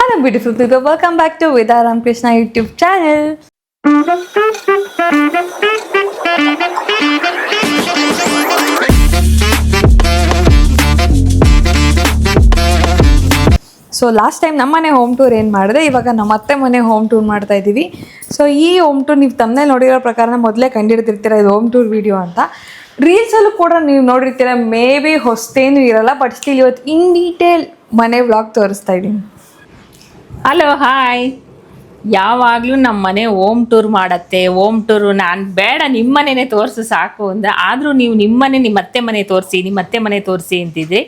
Hello beautiful people, welcome back to Vida Ramakrishna YouTube channel. So last time ನಮ್ಮನೆ home tour ಏನು ಮಾಡಿದೆ, ಇವಾಗ ನಮ್ಮ ಅತ್ತೆ ಮನೆ ಹೋಮ್ ಟೂರ್ ಮಾಡ್ತಾ ಇದ್ದೀವಿ. ಸೊ ಈ ಹೋಮ್ ಟೂರ್ ನೀವು ತಮ್ಮನೇ ನೋಡಿರೋ ಪ್ರಕಾರ ಮೊದಲೇ ಕಂಡಿಡ್ತಿರ್ತೀರ ಇದು ಹೋಮ್ ಟೂರ್ ವಿಡಿಯೋ ಅಂತ. ರೀಲ್ಸಲ್ಲೂ ಕೂಡ ನೀವು ನೋಡಿರ್ತೀರ, ಮೇ ಬಿ ಹೊಸ್ತೇನು ಇರಲ್ಲ, ಬಟ್ ಸ್ಟಿಲ್ ಇವತ್ತು ಇನ್ ಡೀಟೇಲ್ ಮನೆ ವ್ಲಾಗ್ ತೋರಿಸ್ತಾ ಇದ್ದೀನಿ. ಹಲೋ ಹಾಯ್, ಯಾವಾಗಲೂ ನಮ್ಮ ಮನೆ ಹೋಮ್ ಟೂರ್ ಮಾಡತ್ತೆ. ಹೋಮ್ ಟೂರು ನಾನು ಬೇಡ, ನಿಮ್ಮ ಮನೆನೇ ತೋರಿಸು ಸಾಕು ಅಂದ. ಆದರೂ ನೀವು ನಿಮ್ಮ ಅತ್ತೆ ಮನೆ ತೋರಿಸಿ ಅಂತಿದ್ರಿ.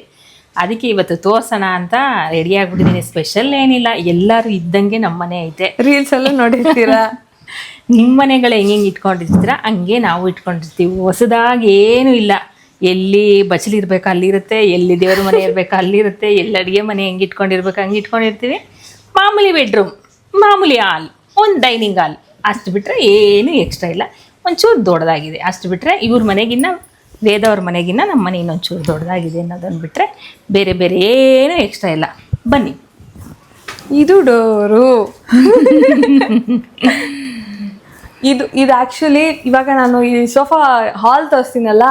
ಅದಕ್ಕೆ ಇವತ್ತು ತೋರ್ಸೋಣ ಅಂತ ರೆಡಿ ಆಗ್ಬಿಟ್ಟಿದ್ದೀನಿ. ಸ್ಪೆಷಲ್ ಏನಿಲ್ಲ, ಎಲ್ಲರೂ ಇದ್ದಂಗೆ ನಮ್ಮ ಮನೆ ಐತೆ. ರೀಲ್ಸಲ್ಲೂ ನೋಡಿರ್ತೀರಾ. ನಿಮ್ಮ ಮನೆಗಳು ಹೆಂಗೆ ಇಟ್ಕೊಂಡಿರ್ತೀರ ಹಂಗೆ ನಾವು ಇಟ್ಕೊಂಡಿರ್ತೀವಿ. ಹೊಸದಾಗಿ ಏನೂ ಇಲ್ಲ. ಎಲ್ಲಿ ಬಚ್ಚಲಿರ್ಬೇಕು ಅಲ್ಲಿರುತ್ತೆ, ಎಲ್ಲಿ ದೇವ್ರ ಮನೆ ಇರಬೇಕು ಅಲ್ಲಿರುತ್ತೆ, ಎಲ್ಲಿ ಅಡುಗೆ ಮನೆ ಹೆಂಗೆ ಇಟ್ಕೊಂಡಿರ್ಬೇಕು ಹಂಗೆ ಇಟ್ಕೊಂಡಿರ್ತೀವಿ. ಮಾಮೂಲಿ ಬೆಡ್ರೂಮ್, ಮಾಮೂಲಿ ಹಾಲ್, ಒಂದು ಡೈನಿಂಗ್ ಹಾಲ್, ಅಷ್ಟು ಬಿಟ್ಟರೆ ಏನೂ ಎಕ್ಸ್ಟ್ರಾ ಇಲ್ಲ. ಒಂಚೂರು ದೊಡ್ಡದಾಗಿದೆ ಅಷ್ಟು ಬಿಟ್ಟರೆ. ಇವ್ರ ಮನೆಗಿನ್ನ, ವೇದವ್ರ ಮನೆಗಿನ್ನ ನಮ್ಮ ಮನೆ ಇನ್ನೊಂಚೂರು ದೊಡ್ಡದಾಗಿದೆ ಅನ್ನೋದನ್ನು ಬಿಟ್ಟರೆ ಬೇರೆ ಏನೂ ಎಕ್ಸ್ಟ್ರಾ ಇಲ್ಲ. ಬನ್ನಿ, ಇದು ಡೋರು. ಇದು ಆ್ಯಕ್ಚುಲಿ ಇವಾಗ ನಾನು ಈ ಸೋಫಾ ಹಾಲ್ ತೋರಿಸ್ತೀನಲ್ಲ,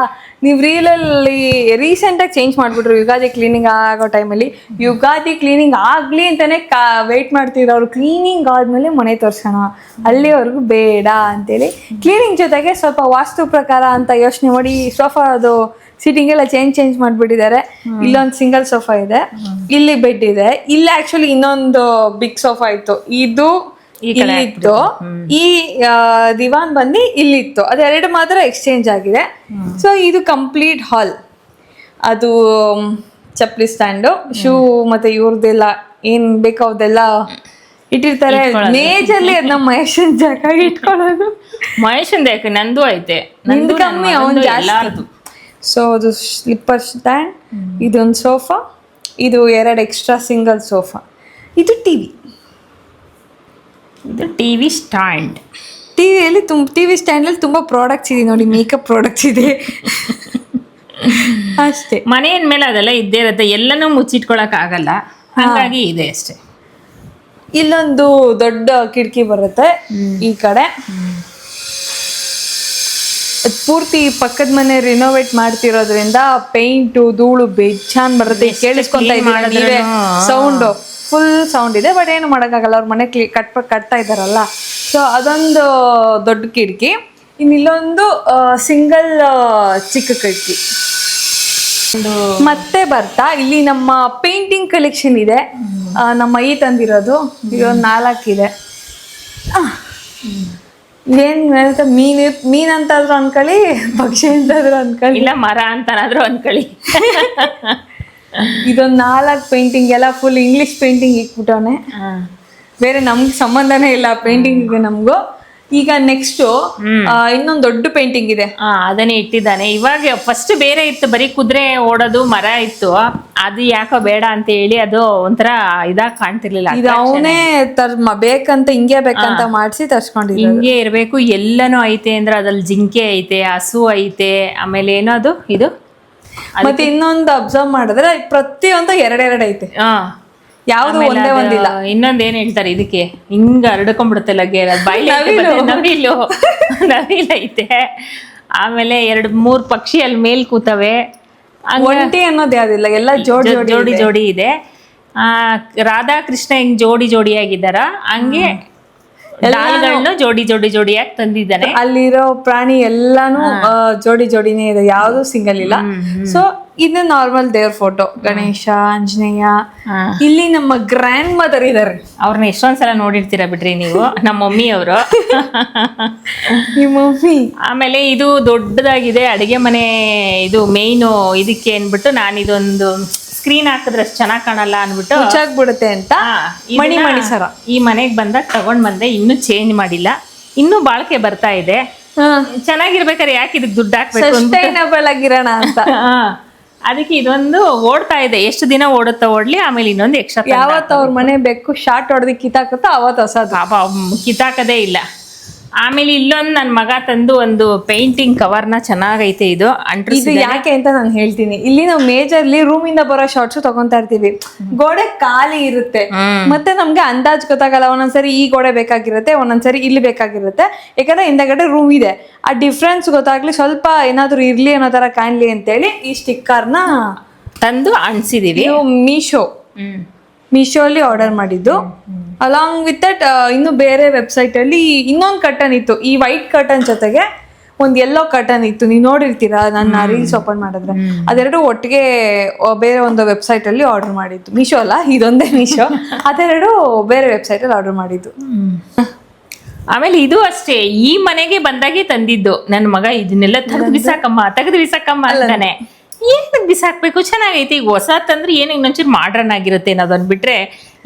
ನೀವು ರೀಲಲ್ಲಿ ರೀಸೆಂಟಾಗಿ ಚೇಂಜ್ ಮಾಡಿಬಿಟ್ರು. ಯುಗಾದಿ ಕ್ಲೀನಿಂಗ್ ಆಗೋ ಟೈಮಲ್ಲಿ ಯುಗಾದಿ ಕ್ಲೀನಿಂಗ್ ಆಗಲಿ ಅಂತಲೇ ವೇಟ್ ಮಾಡ್ತಿದ್ರು ಅವರು. ಕ್ಲೀನಿಂಗ್ ಆದಮೇಲೆ ಮನೆ ತೋರಿಸೋಣ, ಅಲ್ಲಿವರೆಗೂ ಬೇಡ ಅಂತೇಳಿ ಕ್ಲೀನಿಂಗ್ ಜೊತೆಗೆ ಸ್ವಲ್ಪ ವಾಸ್ತು ಪ್ರಕಾರ ಅಂತ ಯೋಚನೆ ಮಾಡಿ ಸೋಫಾದು ಸೀಟಿಂಗ್ ಎಲ್ಲ ಚೇಂಜ್ ಮಾಡಿಬಿಟ್ಟಿದ್ದಾರೆ. ಇಲ್ಲೊಂದು ಸಿಂಗಲ್ ಸೋಫಾ ಇದೆ, ಇಲ್ಲಿ ಬೆಡ್ ಇದೆ, ಇಲ್ಲಿ ಆ್ಯಕ್ಚುಲಿ ಇನ್ನೊಂದು ಬಿಗ್ ಸೋಫಾ ಇತ್ತು, ಇದು ಇಲ್ಲಿತ್ತು. ಈ ದಿವಾನ್ ಬಂದು ಇಲ್ಲಿತ್ತು, ಅದೆರಡು ಮಾತ್ರ ಎಕ್ಸ್ಚೇಂಜ್ ಆಗಿದೆ. ಸೊ ಇದು ಕಂಪ್ಲೀಟ್ ಹಾಲ್. ಅದು ಚಪ್ಪಲಿ ಸ್ಟ್ಯಾಂಡು, ಶೂ ಮತ್ತೆ ಇವ್ರದ್ದೆಲ್ಲ ಏನ್ ಬೇಕೋ ಅದೆಲ್ಲ ಇಟ್ಟಿರ್ತಾರೆ. ಮೇಜರ್ಲಿ ಅದ್ ನಮ್ಮ ಮಹೇಶನ್ ಜಾಗ ಇಟ್ಕೊಳ್ಳೋದು. ಮಹೇಶನ್ ಯಾಕೆ, ನಂದು ಐತೆ, ನಂದು ಕಮ್ಮಿ, ಅವನ್ ಜಾಸ್ತಿ. ಸೊ ಅದು ಸ್ಲಿಪ್ಪರ್ ಸ್ಟ್ಯಾಂಡ್, ಇದೊಂದು ಸೋಫಾ, ಇದು ಎರಡು ಎಕ್ಸ್ಟ್ರಾ ಸಿಂಗಲ್ ಸೋಫಾ, ಇದು ಟಿವಿ. ಇದು ಟಿವಿ ಸ್ಟ್ಯಾಂಡ್. ಟಿವಿಯಲ್ಲಿ ಟಿವಿ ಸ್ಟ್ಯಾಂಡಲ್ಲಿ ತುಂಬ ಪ್ರಾಡಕ್ಟ್ಸ್ ಇದೆ ನೋಡಿ, ಮೇಕಪ್ ಪ್ರಾಡಕ್ಟ್ಸ್ ಇದೆ ಅಷ್ಟೇ. ಮನೆಯ ಮೇಲೆ ಅದೆಲ್ಲ ಇದ್ದೇ ಇರುತ್ತೆ, ಎಲ್ಲನೂ ಮುಚ್ಚಿಟ್ಕೊಳಕ್ ಆಗಲ್ಲ, ಹಾಗಾಗಿ ಇದೆ ಅಷ್ಟೇ. ಇಲ್ಲೊಂದು ದೊಡ್ಡ ಕಿಟಕಿ ಬರುತ್ತೆ ಈ ಕಡೆ. ಪೂರ್ತಿ ಪಕ್ಕದ ಮನೆ ರಿನೋವೇಟ್ ಮಾಡ್ತಿರೋದ್ರಿಂದ ಪೇಂಟು ಧೂಳು ಬೇಜಾನ್ ಬರುತ್ತೆ. ಕೇಳಿಸ್ಕೊಂತ ಇದ್ದೀವಿ ಸೌಂಡು, ಫುಲ್ ಸೌಂಡ್ ಇದೆ, ಬಟ್ ಏನು ಮಾಡೋಕ್ಕಾಗಲ್ಲ, ಅವ್ರ ಮನೆ ಕಟ್ತಾ ಇದ್ದಾರಲ್ಲ. ಸೊ ಅದೊಂದು ದೊಡ್ಡ ಕಿಟಕಿ. ಇನ್ನಿಲ್ಲೊಂದು ಸಿಂಗಲ್ ಚಿಕ್ಕ ಕಿಟಕಿ. ಮತ್ತೆ ಬರ್ತಾ ಇಲ್ಲಿ ನಮ್ಮ ಪೇಂಟಿಂಗ್ ಕಲೆಕ್ಷನ್ ಇದೆ, ನಮ್ಮ ಈ ತಂದಿರೋದು. ಇದೊಂದು 4 ಇದೆ. ಏನ್ ಹೇಳ್ತಾ ಮೀನ್ ಅಂತಾದ್ರು ಅನ್ಕೊಳ್ಳಿ, ಪಕ್ಷಿ ಅಂತಾದ್ರು ಅನ್ಕೊಳ್ಳಿ, ಇಲ್ಲ ಮರ ಅಂತನಾದ್ರು ಅನ್ಕೊಳ್ಳಿ. ಇದೊಂದು 4 ಪೇಂಟಿಂಗ್, ಎಲ್ಲ ಫುಲ್ ಇಂಗ್ಲಿಷ್ ಪೇಂಟಿಂಗ್ ಇಕ್ಬಿಟ್ಟವನೆ. ಬೇರೆ ನಮ್ಗೆ ಸಂಬಂಧನೇ ಇಲ್ಲ ಪೇಂಟಿಂಗ್ಗೆ ನಮಗೂ. ಈಗ ನೆಕ್ಸ್ಟ್ ಇನ್ನೊಂದು ದೊಡ್ಡ ಪೇಂಟಿಂಗ್ ಇದೆ, ಅದನ್ನೇ ಇಟ್ಟಿದ್ದಾನೆ. ಇವಾಗ ಫಸ್ಟ್ ಬೇರೆ ಇತ್ತು, ಬರೀ ಕುದುರೆ ಓಡೋದು ಮರ ಇತ್ತು. ಅದು ಯಾಕೋ ಬೇಡ ಅಂತ ಹೇಳಿ ಅದು ಒಂಥರ ಇದಾಗ ಕಾಣ್ತಿರ್ಲಿಲ್ಲ. ಇದು ಅವನೇ ಬೇಕಂತ ಹಿಂಗೆ ಬೇಕಂತ ಮಾಡಿಸಿ ತರ್ಸ್ಕೊಂಡಿದ್ದ. ಹಿಂಗೆ ಇರ್ಬೇಕು, ಎಲ್ಲನೂ ಐತೆ ಅಂದ್ರೆ ಅದ್ರಲ್ಲಿ ಜಿಂಕೆ ಐತೆ, ಹಸು ಐತೆ, ಆಮೇಲೆ ಏನದು ಇದು. ಮತ್ತೆ ಇನ್ನೊಂದು ಅಬ್ಸರ್ವ್ ಮಾಡಿದ್ರೆ ಪ್ರತಿಯೊಂದು ಎರಡೆರಡು ಐತೆ, ಯಾವ್ದು ಒಂದೇ ಒಂದಿಲ್ಲ. ಇನ್ನೊಂದ್ ಏನ್ ಹೇಳ್ತಾರೆ ಇದಕ್ಕೆ, ಹಿಂಗ ಹರಡ್ಕೊಂಡ್ಬಿಡುತ್ತೆ ಲಗ್ಗೆ, ನವಿಲ್ ಐತೆ. ಆಮೇಲೆ 2-3 ಪಕ್ಷಿ ಅಲ್ಲಿ ಮೇಲ್ ಕೂತವೆ. ಒಂಟಿ ಅನ್ನೋದು ಯಾವ್ದಿಲ್ಲ, ಎಲ್ಲ ಜೋಡಿ ಇದೆ. ರಾಧಾ ಕೃಷ್ಣ ಹಿಂಗ್ ಜೋಡಿಯಾಗಿದ್ದಾರ, ಹಂಗೆ ಲಾಲ್ಗಳನ್ನು ಜೋಡಿಯಾಗಿ ತಂದಿದ್ದಾನೆ. ಅಲ್ಲಿರೋ ಪ್ರಾಣಿ ಎಲ್ಲಾನು ಜೋಡಿನೇ ಇದೆ, ಯಾವ್ದು ಸಿಂಗಲ್ ಇಲ್ಲ. ಸೊ ಇದು ನಾರ್ಮಲ್ ದೇವ್ರ ಫೋಟೋ, ಗಣೇಶ, ಆಂಜನೇಯ. ಇಲ್ಲಿ ನಮ್ಮ ಗ್ರ್ಯಾಂಡ್ ಮದರ್ ಇದಾರೆ, ಅವ್ರನ್ನ ಎಷ್ಟೊಂದ್ಸಲ ನೋಡಿರ್ತೀರ ಬಿಡ್ರಿ ನೀವು, ನಮ್ಮ ಮಮ್ಮಿ ಅವರು. ನಿಮ್ಮ ಮಮ್ಮಿ. ಆಮೇಲೆ ಇದು ದೊಡ್ಡದಾಗಿದೆ ಅಡಿಗೆ ಮನೆ, ಇದು ಮೇಯ್ನು ಇದಕ್ಕೆ ಅನ್ಬಿಟ್ಟು ನಾನು ಇದೊಂದು ಸ್ಕ್ರೀನ್ ಹಾಕಿದ್ರೆ ಅಷ್ಟು ಚೆನ್ನಾಗಿ ಕಾಣಲ್ಲ ಅನ್ಬಿಟ್ಟು ಮುಚ್ಚಾಗ್ಬಿಡುತ್ತೆ ಅಂತ ಮಣಿ ಸರ ಈ ಮನೆಗೆ ಬಂದಾಗ ತಗೊಂಡ್ ಬಂದೆ. ಇನ್ನೂ ಚೇಂಜ್ ಮಾಡಿಲ್ಲ, ಇನ್ನೂ ಬಾಳ್ಕೆ ಬರ್ತಾ ಇದೆ. ಚೆನ್ನಾಗಿರ್ಬೇಕಾದ್ರೆ ಯಾಕೆ ಇದಕ್ಕೆ ದುಡ್ಡು ಹಾಕ್ಬೇಕು, ಸಸ್ಟೈನಬಲ್ ಆಗಿರೋಣ ಅಂತ. ಅದಕ್ಕೆ ಇದೊಂದು ಓಡ್ತಾ ಇದೆ, ಎಷ್ಟು ದಿನ ಓಡುತ್ತಾ ಓಡ್ಲಿ, ಆಮೇಲೆ ಇನ್ನೊಂದು ಎಕ್ಸ್ಟ್ರಾ. ಯಾವತ್ತು ಅವ್ರ ಮನೆ ಬೇಕು ಶಾರ್ಟ್ ಹೊಡೆದು ಕಿತ್ತಾಕುತ್ತೋ ಅವತ್ತು ಹೊಸದು. ಕಿತ್ತಾಕದೇ ಇಲ್ಲ. ಆಮೇಲೆ ಇಲ್ಲೊಂದು ನನ್ನ ಮಗ ತಂದು ಒಂದು ಪೇಂಟಿಂಗ್ ಕವರ್ನ ಚೆನ್ನಾಗೈತೆ ಇದು ಇದು ಯಾಕೆ ಅಂತ ನಾನು ಹೇಳ್ತೀನಿ. ಇಲ್ಲಿ ನಾವು ಮೇಜರ್ಲಿ ರೂಮ್ ಇಂದ ಬರೋ ಶಾರ್ಟ್ಸ್ ತಗೊಂತಾ ಇರ್ತೀವಿ, ಗೋಡೆ ಖಾಲಿ ಇರುತ್ತೆ, ಮತ್ತೆ ನಮ್ಗೆ ಅಂದಾಜ್ ಗೊತ್ತಾಗಲ್ಲ. ಒಂದೊಂದ್ಸರಿ ಈ ಗೋಡೆ ಬೇಕಾಗಿರುತ್ತೆ, ಒಂದೊಂದ್ಸರಿ ಇಲ್ಲಿ ಬೇಕಾಗಿರುತ್ತೆ, ಯಾಕಂದ್ರೆ ಹಿಂದಗಡೆ ರೂಮ್ ಇದೆ. ಆ ಡಿಫ್ರೆನ್ಸ್ ಗೊತ್ತಾಗ್ಲಿ, ಸ್ವಲ್ಪ ಏನಾದ್ರು ಇರ್ಲಿ ಅನ್ನೋ ತರ ಕಾಣ್ಲಿ ಅಂತೇಳಿ ಈ ಸ್ಟಿಕ್ಕರ್ನ ತಂದು ಅಂಟಿಸಿದೀವಿ. ಮೀಶೋ ಅಲ್ಲಿ ಆರ್ಡರ್ ಮಾಡಿದ್ದು. ಅಲಾಂಗ್ ವಿತ್ ದಟ್ ಇನ್ನು ಬೇರೆ ವೆಬ್ಸೈಟ್ ಅಲ್ಲಿ ಇನ್ನೊಂದು ಕರ್ಟನ್ ಇತ್ತು. ಈ ವೈಟ್ ಕರ್ಟನ್ ಜೊತೆಗೆ ಒಂದು ಯೆಲ್ಲೋ ಕರ್ಟನ್ ಇತ್ತು, ನೀವು ನೋಡಿರ್ತೀರಾ ನನ್ನ ರೀಲ್ಸ್ ಓಪನ್ ಮಾಡಿದ್ರೆ. ಅದೆರಡು ಒಟ್ಟಿಗೆ ಬೇರೆ ಒಂದು ವೆಬ್ಸೈಟ್ ಅಲ್ಲಿ ಆರ್ಡರ್ ಮಾಡಿದ್ದು. ಮೀಶೋ ಅಲ್ಲ, ಇದೊಂದೇ ಮೀಶೋ. ಅದೆರಡು ಬೇರೆ ವೆಬ್ಸೈಟ್ ಅಲ್ಲಿ ಆರ್ಡರ್ ಮಾಡಿದ್ದು. ಆಮೇಲೆ ಇದು ಅಷ್ಟೇ, ಈ ಮನೆಗೆ ಬಂದಾಗೆ ತಂದಿದ್ದು ನನ್ನ ಮಗ. ಇದನ್ನೆಲ್ಲ ತೆಗೆದು ಬಿಸಾಕಮ್ಮ ಅಂತಾನೆ. ಏನ್ ಬಿಸಾಕ್ಬೇಕು, ಚೆನ್ನಾಗೈತೆ. ಈಗ ಹೊಸ ತಂದ್ರೆ ಏನು ಇನ್ನೊಂಚೂರು ಮಾಡ್ರನ್ ಆಗಿರುತ್ತೆ ಅನ್ನೋದನ್ನ ಬಿಟ್ರೆ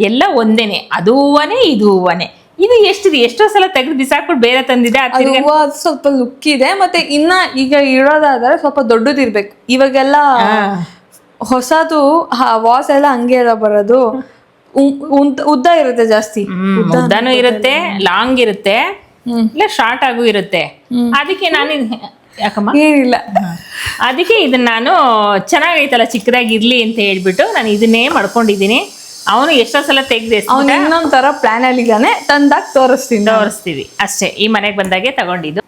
ಎಲ್ಲ ಒಂದೇನೆ, ಅದು ಹೂವನೇ ಇದು ಹೂವನೇ. ಇದು ಎಷ್ಟಿದೆ, ಎಷ್ಟೋ ಸಲ ತೆಗೆದು ಬಿಸಾಕ್ಬಿಟ್ಟು ಬೇರೆ ತಂದಿದೆ. ಅದು ಸ್ವಲ್ಪ ಲುಕ್ ಇದೆ, ಮತ್ತೆ ಇನ್ನ ಈಗ ಇಡೋದಾದ್ರೆ ಸ್ವಲ್ಪ ದೊಡ್ಡದಿರ್ಬೇಕು. ಇವಾಗೆಲ್ಲ ಹೊಸದು ವಾಸ್ ಎಲ್ಲ ಹಂಗೆ ಎಲ್ಲ ಬರೋದು, ಉದ್ದ ಇರುತ್ತೆ ಜಾಸ್ತಿ. ಉದ್ದನೂ ಇರುತ್ತೆ, ಲಾಂಗ್ ಇರುತ್ತೆ, ಇಲ್ಲ ಶಾರ್ಟ್ ಆಗೂ ಇರುತ್ತೆ. ಅದಕ್ಕೆ ನಾನು ಯಾಕಮ್ಮ ಏನಿಲ್ಲ, ಅದಕ್ಕೆ ಇದನ್ನ ನಾನು ಚೆನ್ನಾಗೈತಲ್ಲ ಚಿಕ್ಕದಾಗಿರ್ಲಿ ಅಂತ ಹೇಳ್ಬಿಟ್ಟು ನಾನು ಇದನ್ನೇ ಮಾಡ್ಕೊಂಡಿದ್ದೀನಿ. ಅವನು ಎಷ್ಟೋ ಸಲ ತೆಗ್ದೆ, ಅವ್ನು ಇನ್ನೊಂದ್ ತರ ಪ್ಲಾನ್ ಅಲ್ಲಿ ಇದ್ದಾನೆ, ತಂದಾಗ ತೋರಿಸ್ತೀವಿ ಅಷ್ಟೇ. ಈ ಮನೆಗೆ ಬಂದಾಗೆ ತಗೊಂಡಿದ್ದು.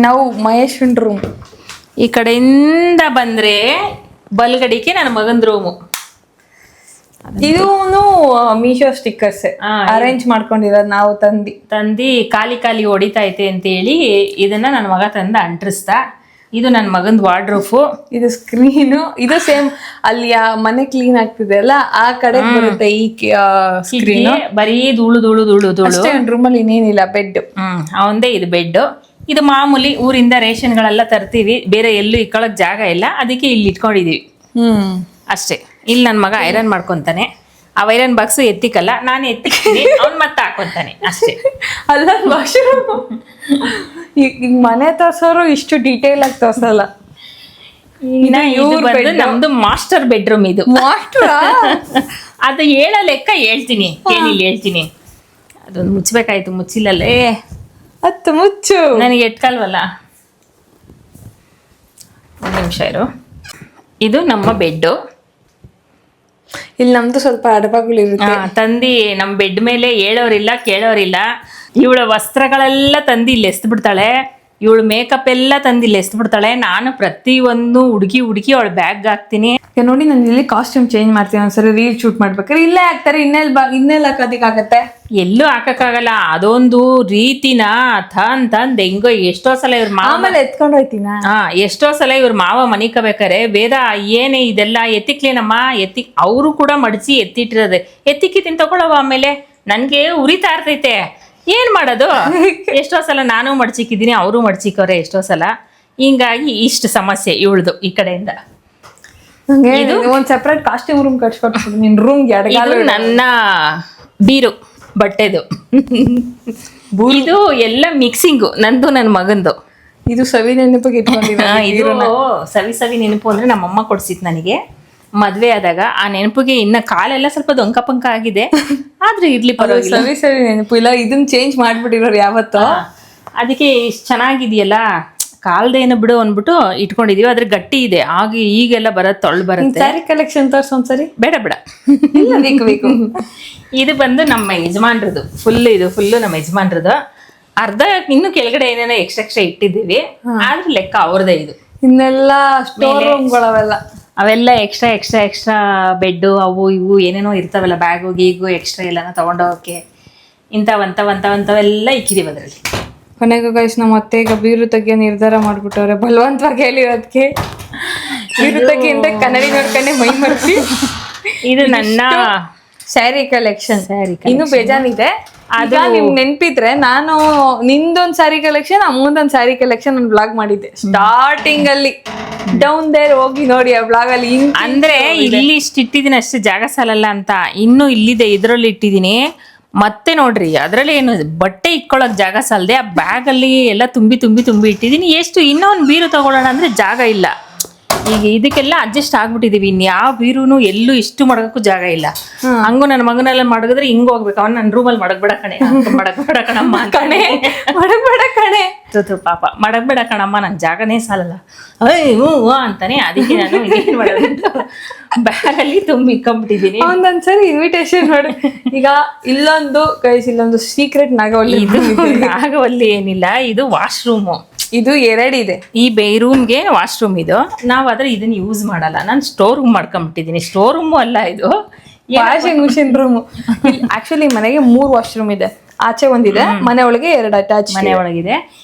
ನಾವು ಮಹೇಶ್ವನ್ ರೂಮ್ ಈ ಕಡೆಯಿಂದ ಬಂದ್ರೆ ಬಲ್ಗಡಿಕೆ ನನ್ನ ಮಗನ ರೂಮು. ಇದು ಮೀಶೋ ಸ್ಟಿಕ್ಕರ್ಸ್ ಅರೇಂಜ್ ಮಾಡ್ಕೊಂಡಿರೋದು ನಾವು ತಂದು ಖಾಲಿ ಹೊಡಿತೈತೆ ಅಂತ ಹೇಳಿ ಇದನ್ನ ನನ್ನ ಮಗ ತಂದು ಅಂಟ್ರಿಸ್ತಾ. ಇದು ನನ್ನ ಮಗಂದ ವಾರ್ಡ್ರೋಫು. ಇದು ಸ್ಕ್ರೀನು. ಇದು ಸೇಮ್ ಅಲ್ಲಿ ಮನೆ ಕ್ಲೀನ್ ಆಗ್ತಿದೆ ಅಲ್ಲ, ಆ ಕಡೆ ಬರುತ್ತೆ ಈ ಸ್ಕ್ರೀನ್. ಬರೀ ಧೂಳು ರೂಮ್ ಅಲ್ಲಿ ಇನ್ನೇನಿಲ್ಲ, ಬೆಡ್. ಅವಂದೇ ಇದು ಬೆಡ್. ಇದು ಮಾಮೂಲಿ ಊರಿಂದ ರೇಷನ್ಗಳೆಲ್ಲ ತರ್ತೀವಿ, ಬೇರೆ ಎಲ್ಲೂ ಇಟ್ಕೊಳಕ್ ಜಾಗ ಇಲ್ಲ, ಅದಕ್ಕೆ ಇಲ್ಲಿ ಇಟ್ಕೊಂಡಿದೀವಿ ಅಷ್ಟೇ. ಇಲ್ಲಿ ನನ್ನ ಮಗ ಐರನ್ ಮಾಡ್ಕೊಂತಾನೆ. ಆ ಐರನ್ ಬಾಕ್ಸು ಎತ್ತಿಕಲ್ಲ, ನಾನು ಎತ್ತಿಕ್ತೀನಿ, ಅವ್ನು ಮತ್ತೆ ಹಾಕೊಂತಾನೆ ಅಷ್ಟೇ. ಅಲ್ಲ ಈಗ ಮನೆ ತೋರ್ಸೋರು ಇಷ್ಟು ಡೀಟೇಲ್ ಆಗಿ ತೋರ್ಸಲ್ಲ. ನಮ್ದು ಮಾಸ್ಟರ್ ಬೆಡ್ರೂಮ್ ಇದು. ಅದು ಹೇಳೋ ಲೆಕ್ಕ ಹೇಳ್ತೀನಿ, ಹೇಳ್ತೀನಿ. ಅದೊಂದು ಮುಚ್ಚಬೇಕಾಯ್ತು, ಮುಚ್ಚಿಲ್ಲಲ್ಲೇ. ಹತ್ತು ಮುಚ್ಚು, ನನಗೆ ಎಟ್ಕಲ್ವಲ್ಲ. ಒಂದು ನಿಮಿಷ ಇರು. ಇದು ನಮ್ಮ ಬೆಡ್ಡು. ಇಲ್ಲಿ ನಮ್ದು ಸ್ವಲ್ಪ ಅಡಬಗಳಿರುತ್ತೆ. ತಂದಿ ನಮ್ಮ ಬೆಡ್ ಮೇಲೆ ಹೇಳೋರಿಲ್ಲ ಕೇಳೋರಿಲ್ಲ. ಇವಳ ವಸ್ತ್ರಗಳೆಲ್ಲ ತಂದು ಇಲ್ಲಿ ಎಸ್ದು ಬಿಡ್ತಾಳೆ, ಇವಳು ಮೇಕಪ್ ಎಲ್ಲ ತಂದು ಇಲ್ಲಿ ಎಸ್ದು ಬಿಡ್ತಾಳೆ. ನಾನು ಪ್ರತಿಯೊಂದು ಹುಡುಗಿ ಅವಳ ಬ್ಯಾಗ್ ಹಾಕ್ತೀನಿ. ನೋಡಿ, ನಾನು ಇಲ್ಲಿ ಕಾಸ್ಟ್ಯೂಮ್ ಚೇಂಜ್ ಮಾಡ್ತೀನಿ ಒಂದ್ಸರಿ ರೀಲ್ ಶೂಟ್ ಮಾಡ್ಬೇಕಾದ್ರೆ. ಇಲ್ಲೇ ಹಾಕ್ತಾರೆ, ಇನ್ನೆಲ್ಲ ಹಾಕೋದಿಕ್ಕಾಗತ್ತೆ? ಎಲ್ಲೂ ಹಾಕಕ್ಕಾಗಲ್ಲ. ಅದೊಂದು ರೀತಿನ ತಂದ್ ಹೆಂಗೋ ಎಷ್ಟೋ ಸಲ ಇವ್ರ ಆಮೇಲೆ ಎತ್ಕೊಂಡು ಹೋಯ್ತೀನ. ಎಷ್ಟೋ ಸಲ ಇವ್ರ ಮಾವ ಮನಿಕಬೇಕಾರೆ ವೇದ ಏನೇ ಇದೆಲ್ಲ ಎತ್ತಿಕ್ಲೇನಮ್ಮ ಅವರು ಕೂಡ ಮಡಚಿ ಎತ್ತಿಟ್ಟಿರೋದೆ. ಎತ್ತಿಕ್ಕಿತೀನಿ ತಗೊಳವ. ಆಮೇಲೆ ನನ್ಗೆ ಉರಿತಾ ಇರ್ತೈತೆ, ಏನ್ ಮಾಡೋದು? ಎಷ್ಟೋ ಸಲ ನಾನು ಮಡ್ಚಿಕ್ಕಿದ್ದೀನಿ, ಅವರು ಮಡ್ಚಿಕ್ಕವ್ರೆ ಎಷ್ಟೋ ಸಲ. ಹಿಂಗಾಗಿ ಇಷ್ಟು ಸಮಸ್ಯೆ ಇವಳ್ದು ಈ ಕಡೆಯಿಂದ. ಇದು ಒಂದ್ ಸೆಪರೇಟ್ ಕಾಸ್ಟ್ಯೂಮ್ ರೂಮ್ ಕಟ್ಸ್ಕೊಟ್ಬಿಡು ನಿನ್ ರೂಮ್ಗೆ. ನನ್ನ ಬೀರು ಬಟ್ಟೆದು ಇದು ಎಲ್ಲ ಮಿಕ್ಸಿಂಗು, ನಂದು ನನ್ನ ಮಗಂದು. ಇದು ಸವಿ ನೆನಪಿಗೆ ಇದು ಸವಿ ನೆನಪು ಅಂದ್ರೆ ನಮ್ಮಮ್ಮ ಕೊಡ್ಸಿತ್ತು ನನಗೆ ಮದ್ವೆ ಆದಾಗ. ಆ ನೆನಪಿಗೆ ಇನ್ನ ಕಾಲೆಲ್ಲ ಸ್ವಲ್ಪ ದೊಂಕ ಪಂಕ ಆಗಿದೆ, ಆದ್ರೆ ಇರ್ಲಿ ಪರವಾಗಿಲ್ಲ. ಸವಿ ನೆನಪು ಇಲ್ಲ, ಇದನ್ನ ಚೇಂಜ್ ಮಾಡ್ಬಿಟ್ಟಿರೋರು ಯಾವತ್ತೋ. ಅದಕ್ಕೆ ಇಷ್ಟು ಚೆನ್ನಾಗಿದೆಯಲ್ಲ, ಕಾಲ್ದೇನು ಬಿಡು ಅಂದ್ಬಿಟ್ಟು ಇಟ್ಕೊಂಡಿದೀವಿ. ಅದ್ರ ಗಟ್ಟಿ ಇದೆ, ಆಗ ಈಗೆಲ್ಲ ತೊಳ್ಳು ಬರುತ್ತೆ. ಸ್ಯಾರಿ ಕಲೆಕ್ಷನ್ ತೋರ್ಸ ಒಂದ್ಸರಿ. ಬೇಡ ಬೇಕು. ಇದು ಬಂದು ನಮ್ಮ ಯಜಮಾನ್ರದ್ದು, ಫುಲ್ಲು ನಮ್ಮ ಯಜಮಾನ್ರದ್ದು. ಅರ್ಧ ಇನ್ನು ಕೆಳಗಡೆ ಏನೇನೋ ಎಕ್ಸ್ಟ್ರಾ ಇಟ್ಟಿದ್ದೀವಿ, ಆದ್ರೆ ಲೆಕ್ಕ ಅವ್ರದೇ. ಇದು ಇನ್ನೆಲ್ಲ ಸ್ಟೋರ್ ರೂಮ್ಗಳವೆಲ್ಲ, ಅವೆಲ್ಲ ಎಕ್ಸ್ಟ್ರಾ ಬೆಡ್ಡು ಅವು ಇವು ಏನೇನೋ ಇರ್ತಾವಲ್ಲ, ಬ್ಯಾಗು ಗೀಗು ಎಕ್ಸ್ಟ್ರಾ ಎಲ್ಲನ ತಗೊಂಡೋಗಕ್ಕೆ ಇಂಥವೆಲ್ಲ ಇಕ್ಕಿದೀವಿ ಅದರಲ್ಲಿ. ಕೊನೆಗೂ ಗೈಸ್ ನಮ್ಮ ಅತ್ತೆ ಈಗ ಬೀರು ತೆಗಿಯೋ ನಿರ್ಧಾರ ಮಾಡ್ಬಿಟ್ಟವ್ರೆ, ಬಲವಂತವಾಗಿ ಹೇಳಿರೋದಕ್ಕೆ. ಬೀರು ತೆಗಿ ಅಂತ ಕನ್ನಡಿ ನೋಡ್ಕೊಂಡೆ ಮೈ ಮರ್ಸಿ. ಇದು ನನ್ನ ಸ್ಯಾರಿ ಕಲೆಕ್ಷನ್. ಇನ್ನು ಬೇಜಾನಿದೆ. ಅದ ನಿಮ್ ನೆನ್ಪಿದ್ರೆ ನಾನು ನಿಂದೊಂದ್ ಸ್ಯಾರಿ ಕಲೆಕ್ಷನ್, ಅಮ್ಮಂದೊಂದ್ ಸ್ಯಾರಿ ಕಲೆಕ್ಷನ್ ನಾನು ಬ್ಲಾಗ್ ಮಾಡಿದ್ದೆ ಸ್ಟಾರ್ಟಿಂಗ್ ಅಲ್ಲಿ. ಡೌನ್ ದೇರ್ ಹೋಗಿ ನೋಡಿ ಆ ಬ್ಲಾಗ್ ಅಲ್ಲಿ. ಅಂದ್ರೆ ಇಲ್ಲಿ ಇಷ್ಟು ಇಟ್ಟಿದ್ದೀನಿ ಅಷ್ಟು ಜಾಗ ಸಾಲಲ್ಲ ಅಂತ, ಇನ್ನು ಇಲ್ಲಿದೆ ಇದ್ರಲ್ಲಿ ಇಟ್ಟಿದ್ದೀನಿ. ಮತ್ತೆ ನೋಡ್ರಿ ಅದ್ರಲ್ಲಿ ಏನು ಬಟ್ಟೆ ಇಕ್ಕೊಳಕ್ ಜಾಗ ಸಾಲದೆ ಆ ಬ್ಯಾಗ್ ಅಲ್ಲಿ ಎಲ್ಲ ತುಂಬಿ ಇಟ್ಟಿದ್ದೀನಿ. ಎಷ್ಟು ಇನ್ನೊಂದು ಬೀರು ತಗೊಳ್ಳೋಣ ಅಂದ್ರೆ ಜಾಗ ಇಲ್ಲ. ಈಗ ಇದಕ್ಕೆಲ್ಲ ಅಡ್ಜಸ್ಟ್ ಆಗ್ಬಿಟ್ಟಿದೀವಿ ಇನ್ಯಾವ ಬೀರೂನು ಎಲ್ಲೂ ಇಷ್ಟು ಮಡಗಕ್ಕೂ ಜಾಗ ಇಲ್ಲ. ಹಂಗು ನನ್ನ ಮಗನೆಲ್ಲ ಮಡಗಿದ್ರೆ ಹಿಂಗ್ ಹೋಗ್ಬೇಕು, ಅವ್ನು ನನ್ನ ರೂಮಲ್ಲಿ ಮಡಗ್ಬೇಡ ಕಣೆ, ಮಡಗ್ಬೇಡ ಕಣಮ್ಮ ಕಣೆ, ಮಡಗ್ಬೇಡ ಕಣೆ, ಪಾಪ ಮಡಗ್ಬೇಡ ಕಣಮ್ಮ, ನನ್ ಜಾಗನೇ ಸಾಲಲ್ಲ, ಹ್ಞೂ ಅಂತಾನೆ. ಅದಕ್ಕೆ ನಾನು ಏನ್ ಮಾಡೋದು ಬ್ಯಾಗಲ್ಲಿ ತುಂಬಿಕೊಂಡ್ಬಿಟ್ಟಿದೀನಿ. ಒಂದೊಂದ್ಸರಿ ಇನ್ವಿಟೇಷನ್ ಮಾಡಿ. ಈಗ ಇಲ್ಲೊಂದು ಸೀಕ್ರೆಟ್ ನಾಗವಲ್ಲಿ. ಇದು ನಾಗವಲ್ಲಿ ಏನಿಲ್ಲ, ಇದು ವಾಶ್ರೂಮು. ಇದು 2 ಇದೆ. ಈ ರೂಮ್ಗೆ ವಾಶ್ರೂಮ್ ಇದು. ನಾವು ಆದ್ರೆ ಇದನ್ನ ಯೂಸ್ ಮಾಡಲ್ಲ. ನಾನು ಸ್ಟೋರ್ ರೂಮ್ ಮಾಡ್ಕೊಂಡ್ಬಿಟ್ಟಿದ್ದೀನಿ. ಸ್ಟೋರ್ ರೂಮು ಅಲ್ಲ ಇದು, ವಾಷಿಂಗ್ ಮಿಷಿನ್ ರೂಮ್. ಆಕ್ಚುಲಿ ಮನೆಗೆ 3 ವಾಶ್ರೂಮ್ ಇದೆ. ಆಚೆ ಒಂದಿದೆ, ಮನೆ ಒಳಗೆ 2 ಅಟ್ಯಾಚ್ ಮನೆ ಒಳಗಿದೆ.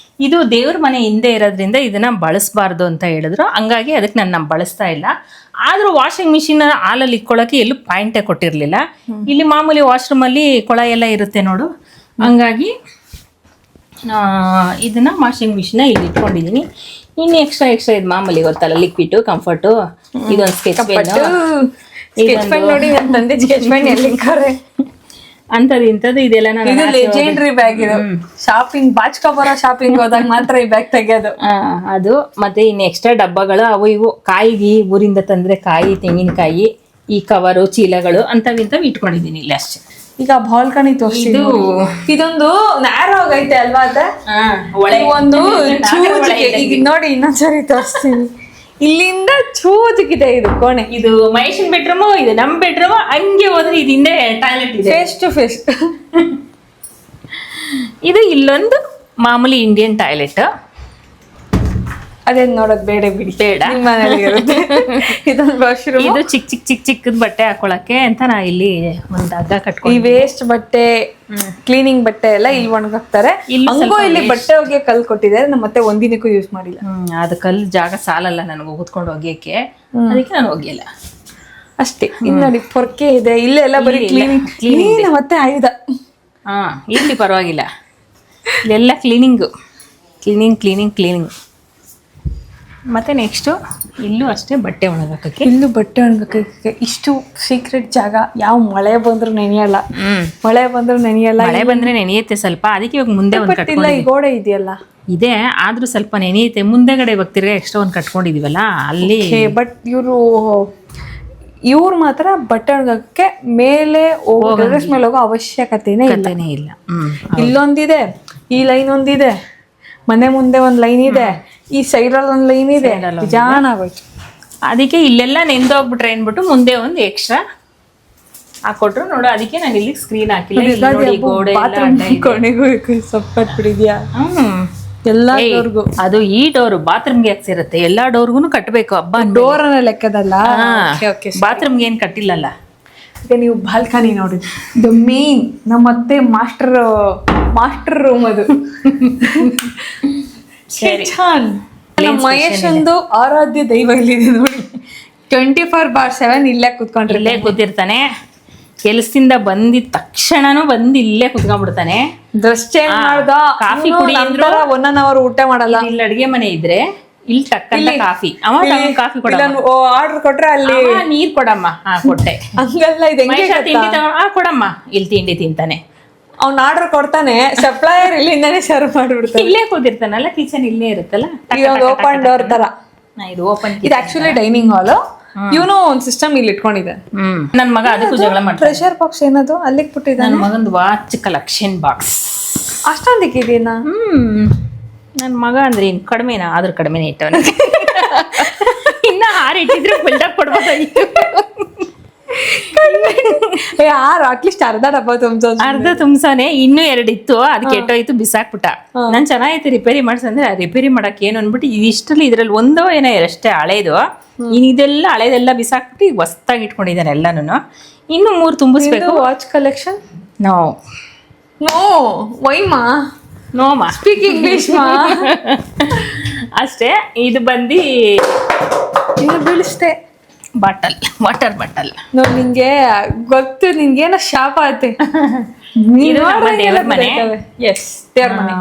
ಇದು ದೇವ್ರ ಮನೆ ಹಿಂದೆ ಇರೋದ್ರಿಂದ ಇದನ್ನ ಬಳಸಬಾರ್ದು ಅಂತ ಹೇಳಿದ್ರು, ಹಂಗಾಗಿ ಅದಕ್ಕೆ ನಾನು ಬಳಸ್ತಾ ಇಲ್ಲ. ಆದ್ರೂ ವಾಷಿಂಗ್ ಮಿಷಿನ್ ಹಾಲಲ್ಲಿ ಇಕ್ಕೊಳ್ಳೋಕೆ ಎಲ್ಲೂ ಪಾಯಿಂಟೇ ಕೊಟ್ಟಿರ್ಲಿಲ್ಲ. ಇಲ್ಲಿ ಮಾಮೂಲಿ ವಾಶ್ರೂಮ್ ಅಲ್ಲಿ ಕೊಳ ಎಲ್ಲ ಇರುತ್ತೆ ನೋಡು, ಹಂಗಾಗಿ ಇದನ್ನ ವಾಷಿಂಗ್ ಮಿಷಿನ್ ಇಲ್ಲಿ ಇಟ್ಕೊಂಡಿದ್ದೀನಿ. ಇನ್ನು ಎಕ್ಸ್ಟ್ರಾ ಇದು ಮಾಮೂಲಿ ಗೊತ್ತಲ್ಲ, ಲಿಕ್ವಿಡ್, ಕಂಫರ್ಟು, ಇದೊಂದು ಸ್ಕೆಚ್ ಪೆನ್. ನೋಡಿ ನನ್ನ ತಂದೆ ಸ್ಕೆಚ್ ಪೆನ್ ಎಲ್ಲಿಕ್ಕಾರೆ ಅಂತದ್ದು ಇಂಥದ್ದು ಇದೆಲ್ಲ. ಇದು ಲೆಜೆಂಡ್ರಿ ಬ್ಯಾಗ್. ಇದು ಶಾಪಿಂಗ್ ಬಾಚ್ಕೊಬರೋ ಶಾಪಿಂಗ್ ಹೋದಾಗ ಮಾತ್ರ ಈ ಬ್ಯಾಗ್ ತೆಗೆಯೋದು. ಅದು ಮತ್ತೆ ಇನ್ನು ಎಕ್ಸ್ಟ್ರಾ ಡಬ್ಬಗಳು ಅವು ಇವು, ಕಾಯಿಗೆ ಊರಿಂದ ತಂದ್ರೆ ಕಾಯಿ, ತೆಂಗಿನಕಾಯಿ, ಈ ಕವರು, ಚೀಲಗಳು ಅಂತವಿಂತವು ಇಟ್ಕೊಂಡಿದ್ದೀನಿ ಇಲ್ಲಿ ಅಷ್ಟೇ. ಈಗ ಬಾಲ್ಕನಿ ತೋರಿಸಿದ್ದು ಇದೊಂದು ನ್ಯಾರೋ ಆಗೈತೆ ಅಲ್ವಾ ಅದ, ಒಂದು ಈಗ ನೋಡಿ ಇನ್ನೊಂದ್ಸರಿ ತೋರಿಸ್ತೀನಿ. ಇಲ್ಲಿಂದ ಚೂತಿಗಿದೆ ಇದು ಕೋಣೆ. ಇದು ಮಹೇಶನ್ ಬೆಡ್ರೂಮ್, ಇದು ನಮ್ ಬೆಡ್ರೂಮ್. ಹಂಗೆ ಹೋದ್ರೆ ಇದು ಹಿಂದೆ ಟಾಯ್ಲೆಟ್ ಇದೆ, ಫೇಸ್ ಟು ಫೇಸ್. ಇದು ಇಲ್ಲೊಂದು ಮಾಮೂಲಿ ಇಂಡಿಯನ್ ಟಾಯ್ಲೆಟ್. ಅದೇನ್ ನೋಡೋದ್ ಬೇಡ ಬಿಡಿ, ಬೇಡ. ಇದೊಂದು ವಾಶ್ರೂಮ್. ಇದು ಚಿಕ್ಕದ ಬಟ್ಟೆ ಹಾಕೊಳಕ್ಕೆ ಅಂತ ನಾ ಇಲ್ಲಿ ಒಂದು ಹಗ್ಗ ಕಟ್ಕೊಂಡು, ಈ ವೇಸ್ಟ್ ಬಟ್ಟೆ, ಕ್ಲೀನಿಂಗ್ ಬಟ್ಟೆ ಎಲ್ಲ ಇಲ್ಲಿ ಒಣಗಾಕ್ತಾರೆ. ಇಲ್ಲಿ ಬಟ್ಟೆ ಒಗೆಯ ಕಲ್ ಕೊಟ್ಟಿದ್ದಾರೆ, ನಮ್ಮ ಮತ್ತೆ ಒಂದಿನಕ್ಕೂ ಯೂಸ್ ಮಾಡಿಲ್ಲ. ಅದು ಕಲ್ಲು ಜಾಗ ಸಾಲಲ್ಲ ನನಗೆ ಕೂತ್ಕೊಂಡು ಒಗೆಯಕ್ಕೆ, ಅದಕ್ಕೆ ನಾನು ಒಗೆಯಲ್ಲ ಅಷ್ಟೇ. ಇನ್ನು ನೋಡಿ ಪೊರ್ಕೆ ಇದೆ, ಇಲ್ಲೆಲ್ಲ ಬರೀ ಕ್ಲೀನಿಂಗ್ ಮತ್ತೆ ಆಯುಧ. ಇಲ್ಲಿ ಪರವಾಗಿಲ್ಲ, ಇಲ್ಲೆಲ್ಲ ಕ್ಲೀನಿಂಗ್. ಮತ್ತೆ ನೆಕ್ಸ್ಟು ಇಲ್ಲೂ ಅಷ್ಟೇ ಬಟ್ಟೆ ಒಣಗಾಕಕ್ಕೆ. ಇಲ್ಲೂ ಬಟ್ಟೆ ಒಣಗಾಕಕ್ಕೆ ಇಷ್ಟು ಸೀಕ್ರೆಟ್ ಜಾಗ. ಯಾವ ಮಳೆ ಬಂದ್ರು ನೆನೆಯಲ್ಲ, ಮಳೆ ಬಂದ್ರೆ ನೆನೆಯುತ್ತೆ ಸ್ವಲ್ಪ. ಅದಕ್ಕೆ ಇವಾಗ ಮುಂದೆ ಒಂದು ಕಟ್ಟಿಲ್ಲ. ಈ ಗೋಡೆ ಇದೆಯಲ್ಲ ಇದೆ, ಆದ್ರೂ ಸ್ವಲ್ಪ ನೆನೆಯುತ್ತೆ. ಮುಂದೆಗಡೆ ಇವಾಗ ತಿರ್ಗಾ ಎಕ್ಸ್ಟ್ರಾ ಒಂದು ಕಟ್ಕೊಂಡಿದೀವಲ್ಲ ಅಲ್ಲಿ. ಬಟ್ ಇವ್ರು ಮಾತ್ರ ಬಟ್ಟೆ ಒಣಗಕ್ಕೆ ಮೇಲೆ ಟೆರೆಸ್ ಮೇಲೆ ಹೋಗೋ ಅವಶ್ಯಕತೆನೇ ಇಲ್ಲ. ಇಲ್ಲೊಂದಿದೆ, ಈ ಲೈನ್ ಒಂದಿದೆ, ಮನೆ ಮುಂದೆ ಒಂದು ಲೈನ್ ಇದೆ, ಈ ಸೈಡಲ್ಲಿ ಒಂದು ಲೈನ್ ಇದೆ, ಜಾನ್ ಆಗೋಯ್ತು. ಅದಕ್ಕೆ ಇಲ್ಲೆಲ್ಲ ನೆಂದೋಗ್ಬಿಟ್ರೆ ಅನ್ಬಿಟ್ಟು ಮುಂದೆ ಒಂದು ಎಕ್ಸ್ಟ್ರಾ ಹಾಕೊಟ್ರು ನೋಡು. ಅದಕ್ಕೆ ನಾನು ಇಲ್ಲಿ ಸ್ಕ್ರೀನ್ ಹಾಕಿಲ್ಲ. ಕೊನೆಗೂ ಸೊಪ್ಪು ಕಟ್ಬಿಟ್ಟಿದ್ಯಾ ಎಲ್ಲಾ ಡೋರ್ಗೂ? ಅದು ಈ ಡೋರ್ ಬಾತ್ರೂಮ್ಗೆ ಹಾಕ್ಸಿರುತ್ತೆ, ಎಲ್ಲಾ ಡೋರ್ಗು ಕಟ್ಟಬೇಕು. ಹಬ್ಬ ಡೋರ್ ಅನ್ನ ಲೆಕ್ಕದಲ್ಲ, ಬಾತ್ರೂಮ್ಗೆ ಏನ್ ಕಟ್ಟಿಲ್ಲಲ್ಲ. ಈಗ ನೀವು ಬಾಲ್ಕನಿ ನೋಡಿ, ದ ಮೇನ್ ನಮ್ಮತ್ತೆ ಮಾಸ್ಟರ್ ರೂಮ್ ಅದು. ಮಹೇಶ್ ಒಂದು ಆರಾಧ್ಯ ದೈವ ಇಲ್ಲಿದೆ ನೋಡಿ. 24/7 ಇಲ್ಲೇ ಕೂತಿರ್ತಾನೆ. ಕೆಲಸದಿಂದ ಬಂದಿದ ತಕ್ಷಣನೂ ಬಂದು ಇಲ್ಲೇ ಕುತ್ಕೊಂಡ್ಬಿಡ್ತಾನೆ. ಡ್ರೆಸ್ ಚೇಂಜ್ ಮಾಡ್ದ, ಕಾಫಿ ಕುಡಿ ಅಂದ್ರೆ 1 hour ಊಟ ಮಾಡಲ್ಲ. ಇಲ್ಲಿ ಅಡಿಗೆ ಮನೆ ಇದ್ರೆ ಇಲ್ಲಿ ಟಕ್ಕಂತ ಕಾಫಿ, ಕಾಫಿ ಕೊಡ, ಆರ್ಡರ್ ಕೊಟ್ರೆ ಅಲ್ಲಿ ನೀರ್ ಕೊಡಮ್ಮ, ಕೊಟ್ಟೆ. ಹಂಗಲ್ಲ, ತಿಂಡಿ ಕೊಡಮ್ಮ, ಇಲ್ಲಿ ತಿಂಡಿ ತಿಂತಾನೆ. ಅವ್ನ ಆರ್ಡರ್ ಕೊಡ್ತಾನೆ, ಸಪ್ಲೈಯರ್ ಇಲ್ಲಿಂದಾನೆ ಸರ್ವ್ ಮಾಡ್ಬಿಡ್ತಾನೆ. ಇಲ್ಲೇ ಕೂತಿರ್ತಾನಲ್ಲ, ಕಿಚನ್ ಇಲ್ಲೇ ಇರುತ್ತಲ್ಲ. ಓಪನ್ ಡೋರ್ ತರ ಇದು ಓಪನ್. ಇದು ಆಕ್ಚುಲಿ ಡೈನಿಂಗ್ ಹಾಲ್. ಇವನು ಒಂದ್ ಸಿಸ್ಟಮ್ ಇಲ್ಲಿ ಇಟ್ಕೊಂಡಿದೆ. ನನ್ ಮಗ ಅದಕ್ಕೂ ಜಗಳ ಮಾಡ್ತಾನೆ. ಪ್ರೆಷರ್ ಬಾಕ್ಸ್ ಏನದು ಅಲ್ಲಿಗೆ ಬಿಟ್ಟಿದ್ದಾನೆ. ನನ್ನ ಮಗಂದು ವಾಚ್ ಕಲೆಕ್ಷನ್ ಬಾಕ್ಸ್ ಅಷ್ಟೊಂದಿಕ್ಕಿದೀನಾ? ನನ್ನ ಮಗ ಅಂದ್ರೆ ಇನ್ ಕಡಿಮೆನಾ? ಆದ್ರೂ ಕಡಿಮೆನೇ ಇಟ್ಟವನ. ಇನ್ನ 6 ಇಟ್ಟಿದ್ರೆ ಬಿಲ್ಡಪ್ ಕೊಡ್ಬೋದಾಗಿತ್ತು. ಅಟ್ಲೀಸ್ಟ್ ಅರ್ಧ ಡಬ್ಬ ತುಂಬ್ಸೋನೆ. ಇನ್ನೂ 2 ಇತ್ತು, ಅದು ಕೆಟ್ಟೋಯ್ತು, ಬಿಸಾಕ್ಬಿಟ್ಟ. ನಾನ್ ಚೆನ್ನಾಗೈತೆ ರಿಪೇರಿ ಮಾಡ್ಸಂದ್ರೆ ರಿಪೇರಿ ಮಾಡಕ್ ಏನು ಅನ್ಬಿಟ್ಟು ಇದಿಷ್ಟಲ್ಲಿ ಇದ್ರಲ್ಲಿ ಒಂದೋ ಏನೋ ಅಷ್ಟೇ ಹಳೇದು. ಇದೆಲ್ಲ ಹಳೇದೆಲ್ಲ ಬಿಸಾಕ್ಬಿಟ್ಟು ಈಗ ಹೊಸ್ತಾಗಿ ಇಟ್ಕೊಂಡಿದ್ದಾನೆ ಎಲ್ಲಾನು. ಇನ್ನು 3 ತುಂಬಿಸ್ಬೇಕು. Watch collection? ನೋ ವೈಮಾ, ನೋ ಮಾ, ಸ್ಪೀಕ್ ಇಂಗ್ಲಿಷ್ ಮಾ. ಅಷ್ಟೇ. ಇದು ಬಂದು ಬೀಳಿಸ್ತೆ ವಾಟರ್ ಬಾಟಲ್. ನೋಡಿ, ನಿಂಗೆ ಗೊತ್ತು, ನಿನ್ಗೇನೋ ಶಾಪ ಆಯ್ತೆ. ದೇವ್ರ ಮನೆ. ಎಸ್, ದೇವ್ರ ಮನೆ.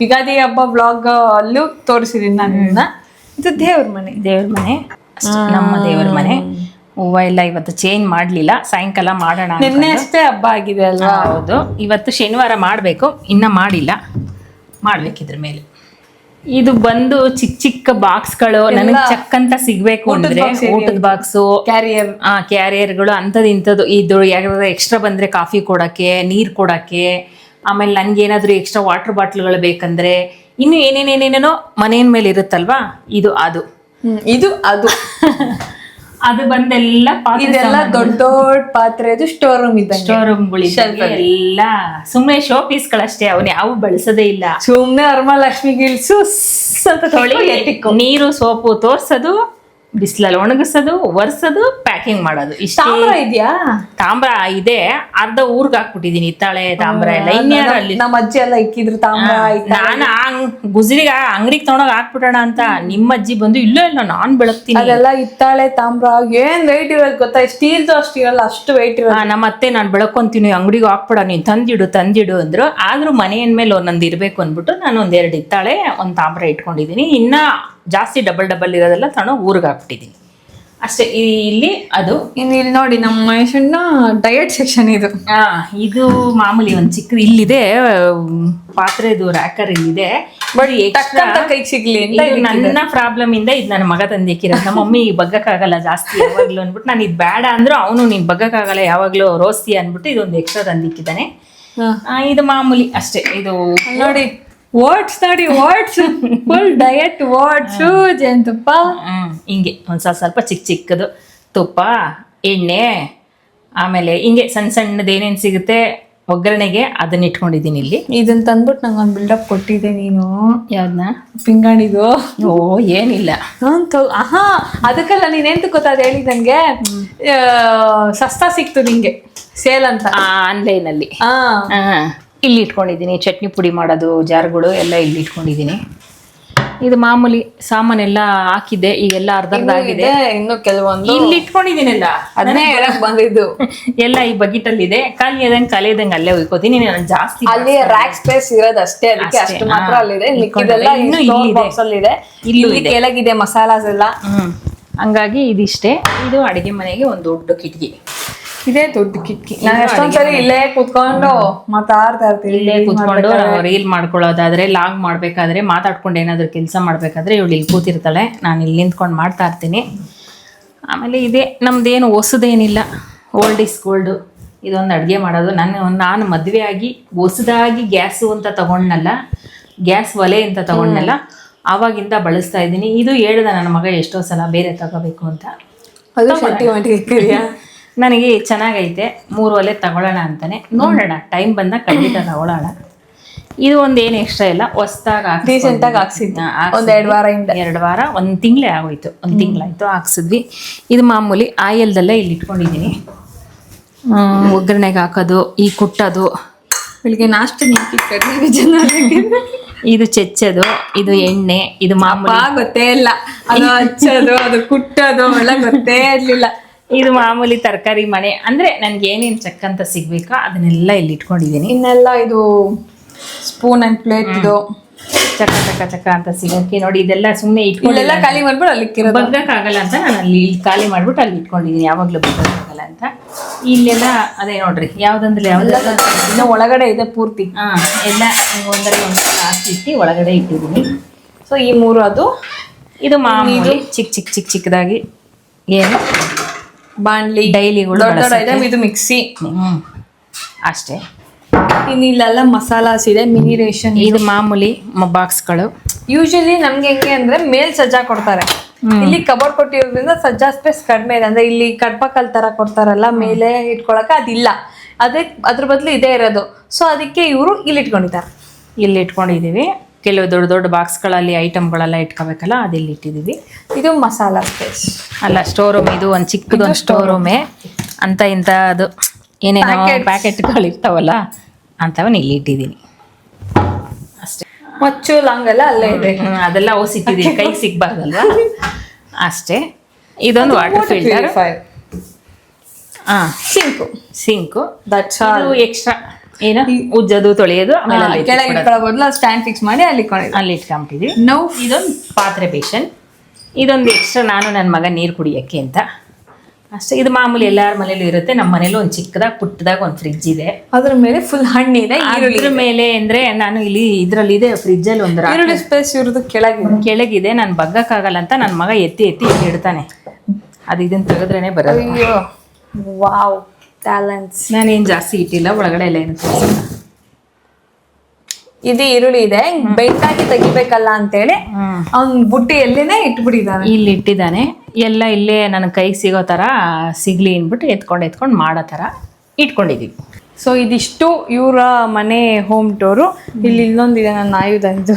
ಯುಗಾದಿ ಹಬ್ಬ ಬ್ಲಾಗ್ ಅಲ್ಲೂ ತೋರಿಸಿದೀನಿ ನಾನು. ಇದು ದೇವ್ರ ಮನೆ. ನಮ್ಮ ದೇವ್ರ ಮನೆ. ಹೂವ ಎಲ್ಲ ಇವತ್ತು ಚೇಂಜ್ ಮಾಡ್ಲಿಲ್ಲ, ಸಾಯಂಕಾಲ ಮಾಡೋಣ. ನಿನ್ನೆ ಅಷ್ಟೇ ಹಬ್ಬ ಆಗಿದೆ ಅಲ್ವಾ? ಹೌದು. ಇವತ್ತು ಶನಿವಾರ ಮಾಡ್ಬೇಕು, ಇನ್ನ ಮಾಡಿಲ್ಲ, ಮಾಡ್ಬೇಕಿದ್ರ ಮೇಲೆ. ಇದು ಬಂದು ಚಿಕ್ಕ ಚಿಕ್ಕ ಬಾಕ್ಸ್ಗಳು ನನಗೆ ಚಕ್ ಅಂತ ಸಿಗ್ಬೇಕು ಅಂದ್ರೆ ಊಟದ ಬಾಕ್ಸು, ಕ್ಯಾರಿಯರ್ಗಳು ಅಂಥದ್ದು ಇಂಥದ್ದು. ಇದು ಯಾವ್ದಾದ್ರು ಎಕ್ಸ್ಟ್ರಾ ಬಂದ್ರೆ ಕಾಫಿ ಕೊಡಕ್ಕೆ, ನೀರ್ ಕೊಡಕ್ಕೆ, ಆಮೇಲೆ ನನ್ಗೆ ಏನಾದ್ರು ಎಕ್ಸ್ಟ್ರಾ ವಾಟರ್ ಬಾಟ್ಲ್ಗಳು ಬೇಕಂದ್ರೆ, ಇನ್ನು ಏನೇನೇನೇನೇನೋ ಮನೆಯ ಮೇಲೆ ಇರುತ್ತಲ್ವಾ, ಇದು ಅದು ಅದು ಬಂದೆಲ್ಲ ಇದೆಲ್ಲ ದೊಡ್ಡ ದೊಡ್ಡ ಪಾತ್ರೆ, ಇದು ಸ್ಟೋರ್ ರೂಮ್ ಇದೆ. ಸ್ಟೋರ್ ರೂಮ್ಗಳು ಎಲ್ಲ ಸುಮ್ಮನೆ ಶೋ ಪೀಸ್ಗಳಷ್ಟೇ, ಅವನ್ ಯಾವ ಬಳಸೋದೇ ಇಲ್ಲ. ಸುಮ್ನೆ ವರಮಹಾಲಕ್ಷ್ಮಿ ಗಿಲ್ಸು ಅಂತ ತೊಳಿ, ನೀರು ಸೋಪು ತೋರ್ಸೋದು, ಬಿಸಿಲಲ್ಲಿ ಒಣಗಿಸೋದು, ಒರ್ಸೋದು, ಪ್ಯಾಕಿಂಗ್ ಮಾಡೋದು ಇಷ್ಟೇ. ಇದೆಯಾ? ತಾಮ್ರ ಇದೆ, ಅರ್ಧ ಊರ್ಗ್ ಹಾಕ್ಬಿಟ್ಟಿದೀನಿ. ಹಿತ್ತಾಳೆ ತಾಮ್ರ ಎಲ್ಲ ಅಲ್ಲಿ ನಮ್ಮ ಅಜ್ಜಿ ಎಲ್ಲ ಇಕ್ಕಿದ್ರು ತಾಮ್ರ. ನಾನು ಗುಜರಿಗೆ ಅಂಗಡಿಗೆ ತಗೊಂಡೋಗಿ ಹಾಕ್ಬಿಡೋಣ ಅಂತ, ನಿಮ್ಮ ಅಜ್ಜಿ ಬಂದು ಇಲ್ಲ ನಾನ್ ಬೆಳಗ್ತೀನಿ. ಅದೆಲ್ಲ ಹಿತ್ತಾಳೆ ತಾಮ್ರ ಏನ್ ವೆಯ್ಟ್ ಇರೋದು ಗೊತ್ತಾ? ಸ್ಟೀಲ್ದು ಅಷ್ಟು ಇರಲ್ಲ, ಅಷ್ಟು ವೆಯ್ಟ್ ಇರೋದು. ನಮ್ಮ ಅತ್ತೆ ನಾನು ಬೆಳಕೊಂತೀನಿ, ಅಂಗಡಿಗೆ ಹಾಕ್ಬಿಡ, ನೀನ್ ತಂದಿಡು ಅಂದ್ರು. ಆದ್ರೂ ಮನೆಯ ಮೇಲೆ ಒಂದೊಂದು ಇರ್ಬೇಕು ಅಂದ್ಬಿಟ್ಟು ನಾನು ಒಂದೆರಡು ಹಿತ್ತಾಳೆ, ಒಂದ್ ತಾಮ್ರ ಇಟ್ಕೊಂಡಿದೀನಿ. ಇನ್ನ ಜಾಸ್ತಿ ಡಬಲ್ ಇರೋದೆಲ್ಲ ತಗೊಂಡು ಊರಿಗೆ ಹಾಕ್ಬಿಟ್ಟಿದ್ದೀನಿ ಅಷ್ಟೇ. ಇಲ್ಲಿ ಅದು ಇಲ್ಲಿ ನೋಡಿ ನಮ್ಮ ಮಹೇಶಣ್ಣ ಡಯಟ್ ಸೆಕ್ಷನ್ ಇದು. ಇದು ಮಾಮೂಲಿ ಒಂದ್ ಚಿಕ್ಕ ಇಲ್ಲಿದೆ ಪಾತ್ರೆದು ರ್ಯಾಕರ್ ಇಲ್ಲಿದೆ. ಬಟ್ ಕೈಗೆ ಸಿಗ್ಲಿ ನನ್ನ ಪ್ರಾಬ್ಲಮ್ ಇಂದ ಇದು ನನ್ನ ಮಗ ತಂದಿಕ್ಕಿರೋದು. ನಮ್ಮ ಮಮ್ಮಿ ಬಗ್ಗಕ್ಕಾಗಲ್ಲ ಜಾಸ್ತಿ ಯಾವಾಗ್ಲೂ ಅಂದ್ಬಿಟ್ಟು, ನಾನು ಇದು ಬೇಡ ಅಂದ್ರು ಅವನು ನೀನ್ ಬಗ್ಗಕ್ಕಾಗಲ್ಲ ಯಾವಾಗ್ಲೂ ರೋಸ್ತಿ ಅಂದ್ಬಿಟ್ಟು ಇದೊಂದು ಎಕ್ಸ್ಟ್ರಾ ತಂದಿಕ್ಕಿದ್ದಾನೆ. ಇದು ಮಾಮೂಲಿ ಅಷ್ಟೇ. ಇದು ನೋಡಿ ಓಟ್ಸ್, ನೋಡಿ ಓಟ್ಸ್, ಫುಲ್ ಡಯಟ್ ಓಟ್ಸು, ಜೇನುತುಪ್ಪ, ಹಿಂಗೆ ಒಂದ್ ಸ್ವಲ್ಪ ಚಿಕ್ಕದು ತುಪ್ಪ, ಎಣ್ಣೆ, ಆಮೇಲೆ ಹಿಂಗೆ ಸಣ್ಣದು ಏನೇನು ಸಿಗುತ್ತೆ ಒಗ್ಗರಣೆಗೆ ಅದನ್ನ ಇಟ್ಕೊಂಡಿದ್ದೀನಿ ಇಲ್ಲಿ. ಇದನ್ನ ತಂದ್ಬಿಟ್ಟು ನಂಗೆ ಒಂದು ಬಿಲ್ಡಪ್ ಕೊಟ್ಟಿದ್ದೆ ನೀನು. ಯಾವ್ದನ್ನ? ಪಿಂಗಾಣಿದು. ಓ ಏನಿಲ್ಲ, ಅದಕ್ಕಲ್ಲ, ನೀನೇಂತ ಗೊತ್ತಾದ ಹೇಳಿ ನನ್ಗೆ. ಸಸ್ತಾ ಸಿಕ್ತು ನಿಂಗೆ ಸೇಲ್ ಅಂತ ಆನ್ಲೈನಲ್ಲಿ. ಇಲ್ಲಿ ಇಟ್ಕೊಂಡಿದ್ದೀನಿ ಚಟ್ನಿ ಪುಡಿ ಮಾಡೋದು ಜಾರ್ಗಳು ಎಲ್ಲ ಇಲ್ಲಿ ಇಟ್ಕೊಂಡಿದ್ದೀನಿ. ಇದು ಮಾಮೂಲಿ ಸಾಮಾನೆಲ್ಲ ಹಾಕಿದ್ದೆ, ಈಗೆಲ್ಲ ಅರ್ಧ ಆಗಿದೆ. ಇನ್ನು ಕೆಲವೊಂದು ಇಲ್ಲಿ ಇಟ್ಕೊಂಡಿದ್ದೀನಲ್ಲ, ಅದನ್ನೇ ಹೇಳಕ್ ಬಂದಿದ್ದು. ಎಲ್ಲ ಈ ಬಕೆಟ್ ಅಲ್ಲಿ ಇದೆ. ಖಾಲಿಯಾದಂಗೆ ಅಲ್ಲೇ ಉಯ್ಕೋತೀನಿ. ನಾನು ಜಾಸ್ತಿ ಅಲ್ಲಿ ರ್ಯಾಕ್ ಸ್ಪೇಸ್ ಇರೋದು ಅಷ್ಟೇ, ಅದಕ್ಕೆ ಅಷ್ಟು ಮಾತ್ರ ಅಲ್ಲಿದೆ. ಮಿಕ್ಕಿದೆಲ್ಲ ಇನ್ನು ಇಲ್ಲಿದೆ. ಇಲ್ಲಿ ಕೆಳಗಿದೆ ಮಸಾಲಾಸ್ ಎಲ್ಲ. ಹಂಗಾಗಿ ಇದಿಷ್ಟೇ. ಇದು ಅಡಿಗೆ ಮನೆಗೆ ಒಂದು ದೊಡ್ಡ ಕಿಟಕಿ. ಇದೇ ದೊಡ್ಡ ಕಿಟಕಿ. ನಾನು ಎಷ್ಟೊಂದ್ಸರಿ ಇಲ್ಲೇ ಕುತ್ಕೊಂಡು ಮಾತಾಡ್ತಾ ಇರ್ತೀನಿ. ಇಲ್ಲೇ ಕುತ್ಕೊಂಡು ರೀಲ್ ಮಾಡ್ಕೊಳ್ಳೋದಾದ್ರೆ, ಲಾಗ್ ಮಾಡ್ಬೇಕಾದ್ರೆ, ಮಾತಾಡ್ಕೊಂಡು ಏನಾದ್ರು ಕೆಲಸ ಮಾಡ್ಬೇಕಾದ್ರೆ ಇವಳು ಇಲ್ಲಿ ಕೂತಿರ್ತಾಳೆ, ನಾನು ಇಲ್ಲಿ ನಿಂತ್ಕೊಂಡು ಮಾಡ್ತಾ ಇರ್ತೀನಿ. ಆಮೇಲೆ ಇದೇ ನಮ್ದೇನು ಹೊಸದೇನಿಲ್ಲ, ಓಲ್ಡ್ ಇಸ್ ಗೋಲ್ಡ್. ಇದೊಂದು ಅಡುಗೆ ಮಾಡೋದು. ನಾನು ಮದುವೆ ಆಗಿ ಹೊಸದಾಗಿ ಗ್ಯಾಸು ಅಂತ ತಗೊಂಡನಲ್ಲ, ಗ್ಯಾಸ್ ಒಲೆ ಅಂತ ತಗೊಂಡನಲ್ಲ, ಆವಾಗಿಂದ ಬಳಸ್ತಾ ಇದ್ದೀನಿ. ಇದು ಹೇಳ್ದ ನನ್ನ ಮಗ ಎಷ್ಟೋ ಸಲ ಬೇರೆ ತಗೋಬೇಕು ಅಂತ. ನನಗೆ ಚೆನ್ನಾಗೈತೆ, 3 ಒಲೆ ತಗೊಳ್ಳೋಣ ಅಂತಾನೆ. ನೋಡೋಣ, ಟೈಮ್ ಬಂದಾಗ ಖಂಡಿತ ತಗೊಳ್ಳೋಣ. ಇದು ಒಂದೇನು ಎಕ್ಸ್ಟ್ರಾ ಇಲ್ಲ, ಹೊಸ್ದಾಗಿ ಹಾಕ್ಸಿದ್ದೆ ಒಂದು 2 ವಾರದಿಂದ. 2 ವಾರ, 1 ತಿಂಗಳೇ ಆಗೋಯ್ತು, 1 ತಿಂಗಳಾಯ್ತು ಹಾಕ್ಸಿದ್ವಿ. ಇದು ಮಾಮೂಲಿ ಆಯಿಲ್ದಲ್ಲೇ ಇಲ್ಲಿ ಇಟ್ಕೊಂಡಿದ್ದೀನಿ. ಒಗ್ಗರಣೆಗೆ ಹಾಕೋದು, ಈ ಕುಟ್ಟೋದು, ಬೆಳಿಗ್ಗೆ ನಾಷ್ಟ ಇದು ಚೆಚ್ಚೋದು, ಇದು ಎಣ್ಣೆ, ಇದು ಮಾಮೂಲಿ ಗೊತ್ತೇ ಇಲ್ಲ. ಅದು ಹಚ್ಚೋದು, ಅದು ಕುಟ್ಟೋದು ಎಲ್ಲ ಗೊತ್ತೇ ಇರ್ಲಿಲ್ಲ. ಇದು ಮಾಮೂಲಿ ತರಕಾರಿ ಮನೆ ಅಂದ್ರೆ ನನ್ಗೆ ಏನೇನು ಚಕ್ ಅಂತ ಸಿಗ್ಬೇಕಾ ಅದನ್ನೆಲ್ಲ ಇಲ್ಲಿ ಇಟ್ಕೊಂಡಿದ್ದೀನಿ. ಇನ್ನೆಲ್ಲ ಇದು ಸ್ಪೂನ್ ಅಂಡ್ ಪ್ಲೇಟ್, ಇದು ಚಕ ಅಂತ ಸಿಗೋಕೆ ನೋಡಿ. ಇದೆಲ್ಲ ಸುಮ್ಮನೆ ಇಟ್ಕೊಂಡೆಲ್ಲ ಖಾಲಿ ಮಾಡ್ಬಿಟ್ಟು ಅಲ್ಲಿ ಬಗ್ಗಕ್ಕಾಗಲ್ಲ ಅಂತ ನಾನು ಅಲ್ಲಿ ಖಾಲಿ ಮಾಡ್ಬಿಟ್ಟು ಅಲ್ಲಿ ಇಟ್ಕೊಂಡಿದ್ದೀನಿ, ಯಾವಾಗ್ಲೂ ಬಗ್ಗಕ್ಕಾಗಲ್ಲ ಅಂತ. ಇಲ್ಲೆಲ್ಲ ಅದೇ ನೋಡ್ರಿ, ಯಾವ್ದಂದ್ರೆ ಯಾವ್ದೆಲ್ಲ ಇನ್ನು ಒಳಗಡೆ ಇದೆ ಪೂರ್ತಿ. ಎಲ್ಲ ಒಂದರ ಹಾಕಿಟ್ಟು ಒಳಗಡೆ ಇಟ್ಟಿದ್ದೀನಿ. ಸೊ ಈ 3 ಅದು. ಇದು ಮಾಮೂಲಿ ಚಿಕ್ಕದಾಗಿ ಏನು ಬಾಣ್ಲಿ, ಡೈಲಿಗಳು, ದೊಡ್ಡ ಐಟಮ್. ಇದು ಮಿಕ್ಸಿ ಅಷ್ಟೇ. ಇನ್ನಿಲ್ಲೆಲ್ಲ ಮಸಾಲಾಸ್ ಇದೆ, ಮಿನಿ ರೇಷನ್. ಇದು ಮಾಮೂಲಿ ಬಾಕ್ಸ್ಗಳು. ಯೂಶಲಿ ನಮ್ಗೆ ಹೆಂಗೆ ಅಂದ್ರೆ ಮೇಲ್ ಸಜ್ಜಾ ಕೊಡ್ತಾರೆ, ಇಲ್ಲಿ ಕಬೋರ್ಡ್ ಕೊಟ್ಟಿರೋದ್ರಿಂದ ಸಜ್ಜಾ ಸ್ಪೇಸ್ ಕಡಿಮೆ ಇದೆ. ಅಂದ್ರೆ ಇಲ್ಲಿ ಕಡ್ಪಕಲ್ ತರ ಕೊಡ್ತಾರಲ್ಲ ಮೇಲೆ ಇಟ್ಕೊಳಕ, ಅದಿಲ್ಲ. ಅದ್ರ ಬದಲು ಇದೇ ಇರೋದು. ಸೊ ಅದಕ್ಕೆ ಇವರು ಇಲ್ಲಿ ಇಟ್ಕೊಂಡಿದ್ದಾರೆ. ಇಲ್ಲಿ ಇಟ್ಕೊಂಡಿದೀವಿ. ಕೆಲವು ದೊಡ್ಡ ದೊಡ್ಡ ಬಾಕ್ಸ್ಗಳಲ್ಲಿ ಐಟಮ್ಗಳೆಲ್ಲ ಇಟ್ಕೋಬೇಕಲ್ಲ, ಅದೆಲ್ಲಿ ಇಟ್ಟಿದ್ದೀವಿ. ಇದು ಮಸಾಲಾ ಸ್ಪೇಸ್ ಅಲ್ಲ, ಸ್ಟೋರ್ ರೂಮ್. ಇದು ಒಂದು ಚಿಕ್ಕದೊಂದು ಸ್ಟೋರ್ ರೂಮೇ ಅಂತ. ಇಂಥದ್ದು ಏನೇನೋ ಪ್ಯಾಕೆಟ್ಗಳು ಇರ್ತಾವಲ್ಲ ಅಂಥವನ್ನ ಇಲ್ಲಿ ಇಟ್ಟಿದ್ದೀನಿ ಅಷ್ಟೇ. ಮಚ್ಚು ಲಾಂಗೆಲ್ಲ ಅಲ್ಲೇ ಇದೆ. ಅದೆಲ್ಲ ಇಟ್ಟಿದ್ದೀನಿ, ಕೈಗೆ ಸಿಗ್ಬಾರ್ದಲ್ವಾ, ಅಷ್ಟೇ. ಇದೊಂದು ವಾಟರ್ ಫಿಲ್ಟರ್. ಸಿಂಕು ಎಕ್ಸ್ಟ್ರಾ ಏನು ಉಜ್ಜೋದು ತೊಳೆಯೋದು. ಬದಲು ಸ್ಟ್ಯಾಂಡ್ ಫಿಕ್ಸ್ ಮಾಡಿ ಅಲ್ಲಿ ಇಟ್ಕೊಂಬಿಟ್ಟಿದ್ವಿ. ಇದೊಂದು ಪಾತ್ರೆ ಬೇಷನ್. ಇದೊಂದು ಎಕ್ಸ್ಟ್ರಾ, ನಾನು ನನ್ನ ಮಗ ನೀರು ಕುಡಿಯೋಕ್ಕೆ ಅಂತ ಅಷ್ಟೇ. ಇದು ಮಾಮೂಲಿ ಎಲ್ಲಾರ ಮನೇಲಿ ಇರುತ್ತೆ. ನಮ್ಮ ಮನೇಲಿ ಒಂದು ಚಿಕ್ಕದಾಗ ಪುಟ್ಟದಾಗ ಒಂದು ಫ್ರಿಡ್ಜ್ ಇದೆ. ಅದ್ರ ಮೇಲೆ ಫುಲ್ ಹಣ್ಣಿದೆ. ಇದ್ರ ಮೇಲೆ ಅಂದ್ರೆ ನಾನು ಇಲ್ಲಿ ಇದ್ರಲ್ಲಿ ಇದೆ ಫ್ರಿಡ್ಜ್ ಅಲ್ಲಿ ಒಂದು ಈರುಳ್ಳಿ ಸ್ಪೇಸ್ ಇರೋದು ಕೆಳಗಿದೆ. ನಾನು ಬಗ್ಗಕ್ಕಾಗಲ್ಲ ಅಂತ ನನ್ನ ಮಗ ಎತ್ತಿ ಇಡ್ತಾನೆ. ಅದು ಇದನ್ನ ತೆಗೆದ್ರೇನೆ ಬರೋದು. ಅಯ್ಯೋ ವಾವ್ ಟ್ಯಾಲೆಂಟ್ಸ್. ನಾನೇನು ಜಾಸ್ತಿ ಇಟ್ಟಿಲ್ಲ, ಒಳಗಡೆ ಎಲ್ಲ ಏನು ಇದು ಈರುಳ್ಳಿ ಇದೆ, ಬೆಂಟಾಗಿ ತೆಗಿಬೇಕಲ್ಲ ಅಂತೇಳಿ ಅವ್ನ್ ಬುಟ್ಟಿಯಲ್ಲೇನೆ ಇಟ್ಬಿಟ್ಟಿದ್ದಾನೆ. ಇಲ್ಲಿ ಇಟ್ಟಿದ್ದಾನೆ. ಎಲ್ಲ ಇಲ್ಲೇ ನನ್ನ ಕೈಗೆ ಸಿಗೋ ಥರ ಸಿಗ್ಲಿ ಅಂದ್ಬಿಟ್ಟು ಎತ್ಕೊಂಡು ಮಾಡೋ ಥರ ಇಟ್ಕೊಂಡಿದ್ದೀವಿ. ಸೊ ಇದಿಷ್ಟು ಇವರ ಮನೆ ಹೋಮ್ ಟೂರು. ಇಲ್ಲಿ ಇಲ್ಲೊಂದಿದೆ ನನ್ನ ಆಯುಧ ಇದು.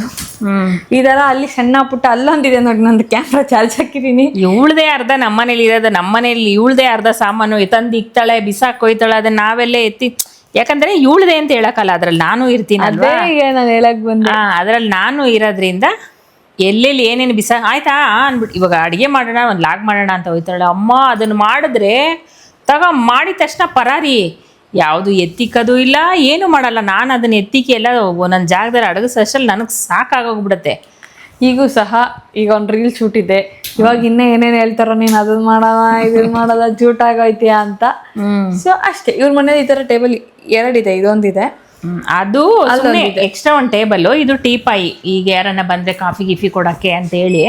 ಈ ತರ ಅಲ್ಲಿ ಸಣ್ಣ ಪುಟ್ಟ ಅಲ್ಲೊಂದಿದೆ ನೋಡಿ, ನಂದು ಕ್ಯಾಮ್ರಾ ಚಾರ್ಜ್ ಹಾಕಿದೀನಿ. ಇವಳ್ದೇ ಅರ್ಧ ನಮ್ಮನೇಲಿ ಇರೋದು, ನಮ್ಮನೇಲಿ ಇವಳ್ದೇ ಅರ್ಧ ಸಾಮಾನು ತಂದು ಇಕ್ತಾಳೆ, ಬಿಸಾಕ್ ಹೋಯ್ತಾಳೆ. ಅದನ್ನ ನಾವೆಲ್ಲೇ ಎತ್ತಿ, ಯಾಕಂದ್ರೆ ಇವಳ್ದೆ ಅಂತ ಹೇಳಕ್ಕಲ್ಲ, ಅದ್ರಲ್ಲಿ ನಾನು ಇರ್ತೀನಿ. ನಾನು ಹೇಳಕ್ ಬಂದೆ. ಅದ್ರಲ್ಲಿ ನಾನು ಇರೋದ್ರಿಂದ ಎಲ್ಲೆಲ್ಲಿ ಏನೇನು ಆಯ್ತಾ ಅನ್ಬಿಟ್ಟು ಇವಾಗ ಅಡುಗೆ ಮಾಡೋಣ, ಒಂದು ಲಾಗ್ ಮಾಡೋಣ ಅಂತ ಹೋಯ್ತಾಳೆ. ಅಮ್ಮ ಅದನ್ನ ಮಾಡಿದ್ರೆ ಮಾಡಿದ ತಕ್ಷಣ ಪರಾರಿ, ಯಾವುದು ಎತ್ತಿಕ್ಕದು ಇಲ್ಲ, ಏನು ಮಾಡಲ್ಲ. ನಾನು ಅದನ್ನ ಎತ್ತಿಕ್ಕೆ ಎಲ್ಲ ಒಂದೊಂದು ಜಾಗದಲ್ಲಿ ಅಡಗಿಸೋಷ್ಟಲ್ಲಿ ನನಗೆ ಸಾಕಾಗೋಗ್ಬಿಡುತ್ತೆ. ಈಗೂ ಸಹ ಈಗ ಒಂದು ರೀಲ್ ಶೂಟ್ ಇದೆ. ಇವಾಗ ಇನ್ನೇ ಏನೇನು ಹೇಳ್ತಾರೋ, ನೀನು ಅದನ್ನ ಮಾಡೋಣ ಇದನ್ನ ಮಾಡೋದ ಜೂಟ್ ಆಗೋಯ್ತೀಯಾ ಅಂತ. ಸೊ ಅಷ್ಟೇ. ಇವ್ರ ಮನೇಲಿ ಈ ತರ ಟೇಬಲ್ ಎರಡಿದೆ, ಇದೊಂದಿದೆ. ಅದು ಎಕ್ಸ್ಟ್ರಾ ಒಂದು ಟೇಬಲ್. ಇದು ಟೀಪಾಯಿ, ಈಗ ಯಾರನ್ನ ಬಂದ್ರೆ ಕಾಫಿ ಗಿಫಿ ಕೊಡಕ್ಕೆ ಅಂತ ಹೇಳಿ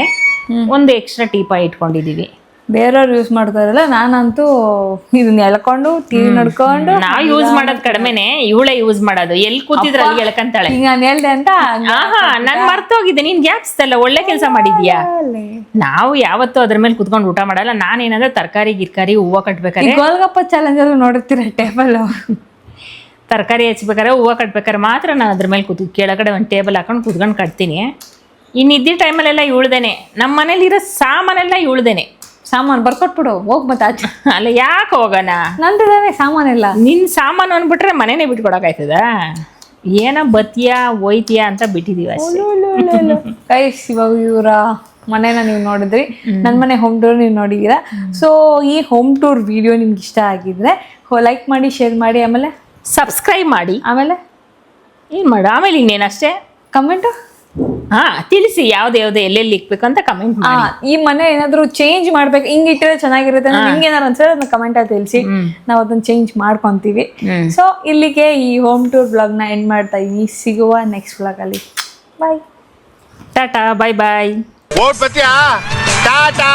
ಒಂದು ಎಕ್ಸ್ಟ್ರಾ ಟೀಪಾಯಿ ಇಟ್ಕೊಂಡಿದೀವಿ. ಬೇರೆಯವ್ರು ಯೂಸ್ ಮಾಡ್ತಾರಲ್ಲ, ನಾನಂತೂ ಇದನ್ನ ಎಳ್ಕೊಂಡು ಟಿವಿ ನೋಡ್ಕೊಂಡು. ನಾವ್ ಯೂಸ್ ಮಾಡೋದ್ ಕಡಿಮೆನೆ, ಇವಳೇ ಯೂಸ್ ಮಾಡೋದು. ಎಲ್ಲಿ ಕೂತಿದ್ರೆ ಅಲ್ಲಿ ಎಳ್ಕಂತಾಳೆ. ಈಗ ನಾನು ಹೇಳ್ದೆ ಅಂತ ನಾನ್ ಮರ್ತೋಗಿದ್ದೆ, ನೀನ್ ಗ್ಯಾಪ್ಸ್ತಲ್ಲ, ಒಳ್ಳೆ ಕೆಲಸ ಮಾಡಿದ್ಯಾ. ನಾವು ಯಾವತ್ತೂ ಅದ್ರ ಮೇಲೆ ಕುತ್ಕೊಂಡು ಊಟ ಮಾಡಲ್ಲ. ನಾನೇನಂದ್ರೆ ತರಕಾರಿ ಗಿರ್ಕಾರಿ ಹೂವು ಕಟ್ಬೇಕಾದ್ರೆ, ಗೋಲ್ಗಪ್ಪ ಚಾಲೆಂಜ್ ಅಲ್ಲಿ ನೋಡುತ್ತೀರ ಟೇಬಲ್, ತರಕಾರಿ ಹೆಚ್ಚಬೇಕಾರೆ ಹೂವು ಕಟ್ಬೇಕಾರೆ ಮಾತ್ರ ನಾನು ಅದ್ರ ಮೇಲೆ ಕೆಳಗಡೆ ಒಂದು ಟೇಬಲ್ ಹಾಕೊಂಡು ಕುತ್ಕೊಂಡು ಕಟ್ತೀನಿ. ಇನ್ನಿದ್ದ ಟೈಮಲ್ಲೆಲ್ಲ ಇವಳ್ದೇನೆ. ನಮ್ಮ ಮನೇಲಿ ಇರೋ ಸಾಮಾನೆಲ್ಲ ಇವಳ್ದೇನೆ. ಸಾಮಾನು ಬರ್ಕೊಟ್ಬಿಡು, ಹೋಗ್ ಮತ್ತೆ ಆಚೆ. ಅಲ್ಲ ಯಾಕೆ ಹೋಗೋಣ, ನಂದಿದಾನೆ ಸಾಮಾನೆಲ್ಲ. ನಿನ್ ಸಾಮಾನು ಅಂದ್ಬಿಟ್ರೆ ಮನೇನೆ ಬಿಟ್ಕೊಡಕಾಯ್ತದ. ಏನೋ ಬತ್ತೀಯಾ ಹೋಯ್ತೀಯಾ ಅಂತ ಬಿಟ್ಟಿದೀವಿ ಅಷ್ಟೇ. ಗೈಸ್, ಇವಾಗ ಇವರ ಮನೇನ ನೀವು ನೋಡಿದ್ರಿ, ನನ್ನ ಮನೆ ಹೋಮ್ ಟೂರ್ ನೀವು ನೋಡಿದ್ದೀರಾ. ಸೊ ಈ ಹೋಮ್ ಟೂರ್ ವಿಡಿಯೋ ನಿಮ್ಗೆ ಇಷ್ಟ ಆಗಿದ್ರೆ ಲೈಕ್ ಮಾಡಿ, ಶೇರ್ ಮಾಡಿ, ಆಮೇಲೆ ಸಬ್ಸ್ಕ್ರೈಬ್ ಮಾಡಿ, ಆಮೇಲೆ ಏನು ಮಾಡು, ಆಮೇಲೆ ಇನ್ನೇನಷ್ಟೇ ಕಮೆಂಟು ತಿಳಿಸಿ ಯಾವ್ದು ಎಲ್ಲೆಲ್ಲಿ ಇಕ್ಬೇಕು ಅಂತ ಕಮೆಂಟ್ ಮಾಡಿ. ಈ ಮನೆ ಏನಾದ್ರು ಚೇಂಜ್ ಮಾಡ್ಬೇಕು, ಹಿಂಗ್ ಇಟ್ಟಿದ್ರೆ ಚೆನ್ನಾಗಿರುತ್ತೆ, ನಿಮ್ಗೆ ಏನಾರು ಅನ್ಸಿದ್ರೆ ಅದನ್ನ ಕಮೆಂಟ್ ಅಲ್ಲಿ ತಿಳಿಸಿ, ನಾವು ಅದನ್ನ ಚೇಂಜ್ ಮಾಡ್ಕೊಂತೀವಿ. ಸೊ ಇಲ್ಲಿಗೆ ಈ ಹೋಮ್ ಟೂರ್ ಬ್ಲಾಗ್ ನ ಎಂಡ್ ಮಾಡ್ತಾ ಇದೀನಿ. ಸಿಗುವ ನೆಕ್ಸ್ಟ್ ಬ್ಲಾಗ್ ಅಲ್ಲಿ. ಬಾಯ್, ಟಾಟಾ, ಬಾಯ್ ಬಾಯ್. ಟಾಟಾ.